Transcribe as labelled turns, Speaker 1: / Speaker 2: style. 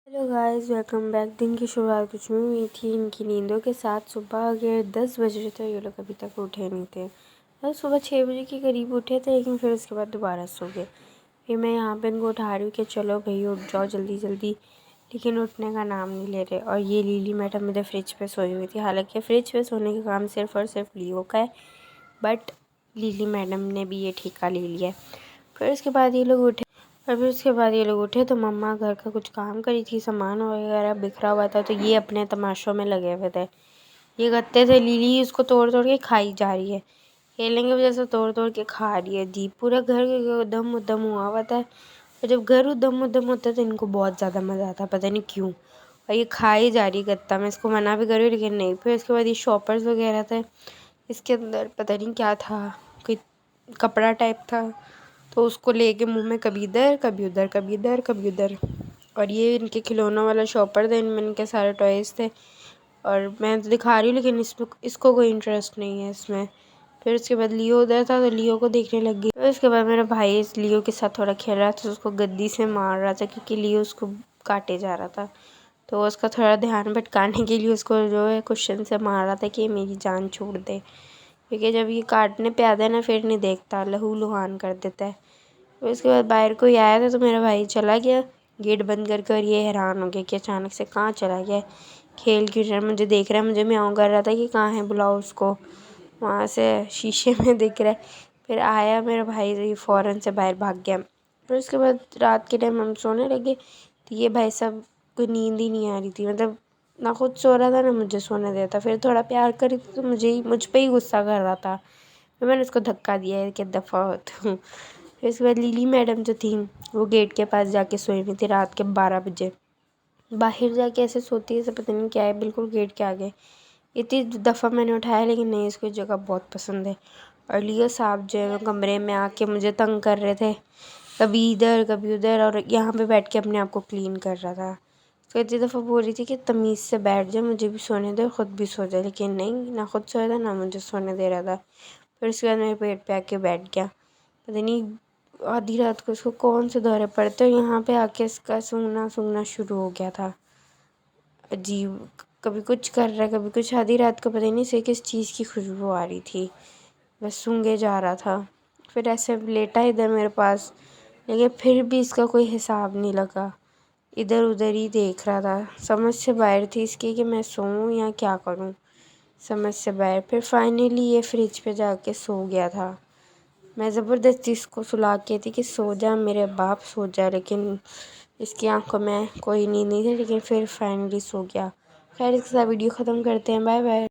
Speaker 1: Hello guys, welcome back. दिन की शुरुआत कुछ नहीं हुई थी इनकी नींदों के साथ। सुबह के 10 बज रहे थे, ये लोग अभी तक उठे नहीं थे। बस सुबह 6 बजे के करीब उठे थे, लेकिन फिर उसके बाद दोबारा सो गए। फिर मैं यहाँ पे इनको उठा रही हूँ कि चलो भाई उठ जाओ जल्दी जल्दी, लेकिन उठने का नाम नहीं ले रहे। और ये लीली मैडम मेरे फ्रिज पे सोई हुई थी। हालांकि फ्रिज पे सोने का काम सिर्फ और सिर्फ लियो का है, बट लीली मैडम ने भी ये ठेका ले लिया है। फिर उसके बाद ये लोग उठे तो मम्मा घर का कुछ काम करी थी, सामान वगैरह बिखरा हुआ था, तो ये अपने तमाशों में लगे हुए थे। ये गत्ते थे, लीली उसको तोड़ तोड़ के खाई जा रही है। खेलने की वजह से तोड़ तोड़ के खा रही है जी। पूरा घर उधम उधम हुआ था। और जब घर उधम उधम होता है तो इनको बहुत ज़्यादा मज़ा आता है, पता नहीं क्यों। और ये खाई जा रही गत्ता। मैं इसको मना भी कर रही हूँ लेकिन नहीं। फिर उसके बाद ये शॉपर्स वगैरह थे, इसके अंदर पता नहीं क्या था, कोई कपड़ा टाइप था, तो उसको लेके मुंह में कभी इधर कभी उधर कभी इधर कभी उधर। और ये इनके खिलौनों वाला शॉपर था, इनमें इनके सारे टॉयज़ थे। और मैं तो दिखा रही हूँ लेकिन इसको कोई इंटरेस्ट नहीं है इसमें। फिर उसके बाद लियो उधर था तो लियो को देखने लग गई। फिर उसके बाद मेरा भाई इस लियो के साथ थोड़ा खेल रहा था, तो उसको गद्दी से मार रहा था क्योंकि लियो उसको काटे जा रहा था। तो उसका थोड़ा ध्यान भटकाने के लिए उसको जो है क्वेश्चन से मार रहा था कि मेरी जान छोड़ दे, क्योंकि जब ये काटने पे आता है ना फिर नहीं देखता, लहू लुहान कर देता है। फिर उसके बाद बाहर कोई आया था तो मेरा भाई चला गया गेट बंद करके। और ये हैरान हो गया कि अचानक से कहाँ चला गया, खेल क्यों रहा है, मुझे देख रहा है, मुझे म्याऊं कर रहा था कि कहाँ है बुलाओ उसको। वहाँ से शीशे में दिख रहा है। फिर आया मेरा भाई तो ये फ़ौरन से बाहर भाग गया। फिर उसके बाद रात के टाइम हम सोने लगे तो ये भाई साहब को नींद ही नहीं आ रही थी, मतलब ना खुद सो रहा था ना मुझे सोने देता। फिर थोड़ा प्यार करी तो मुझ पे ही गुस्सा कर रहा था। फिर मैंने उसको धक्का दिया कि दफ़ा हो तुम। फिर उसके बाद लीली मैडम जो थी वो गेट के पास जाके सोई हुई थी रात के 12 बजे। बाहर जाके ऐसे सोती है, ऐसे पता नहीं क्या है, बिल्कुल गेट के आगे। इतनी दफ़ा मैंने उठाया लेकिन नहीं, इसको जगह बहुत पसंद है। और लियो साहब जो है वो कमरे में आके मुझे तंग कर रहे थे, कभी इधर कभी उधर, और यहाँ पे बैठ के अपने आप को क्लीन कर रहा था। तो इतनी दफ़ा बोल रही थी कि तमीज़ से बैठ जा, मुझे भी सोने दे, ख़ुद भी सो जा, लेकिन नहीं, ना खुद सोया था ना मुझे सोने दे रहा था। फिर उसके बाद मेरे पेट पे आके बैठ गया। पता नहीं आधी रात को उसको कौन से दौरे पड़ते, और यहाँ पे आके इसका सूंघना सूंघना शुरू हो गया था। अजीब, कभी कुछ कर रहा है कभी कुछ। आधी रात को पता नहीं से किस चीज़ की खुशबू आ रही थी, बस सूंघे जा रहा था। फिर ऐसे लेटा इधर मेरे पास, लेकिन फिर भी इसका कोई हिसाब नहीं लगा, इधर उधर ही देख रहा था। समझ से बाहर थी इसकी कि मैं सोऊं या क्या करूं, समझ से बाहर। फिर फाइनली ये फ्रिज पे जाके सो गया था। मैं ज़बरदस्ती इसको सुला के थी कि सो जा मेरे बाप सो जा, लेकिन इसकी आंखों में कोई नींद नहीं थी, लेकिन फिर फाइनली सो गया। खैर इसके साथ वीडियो ख़त्म करते हैं, बाय बाय।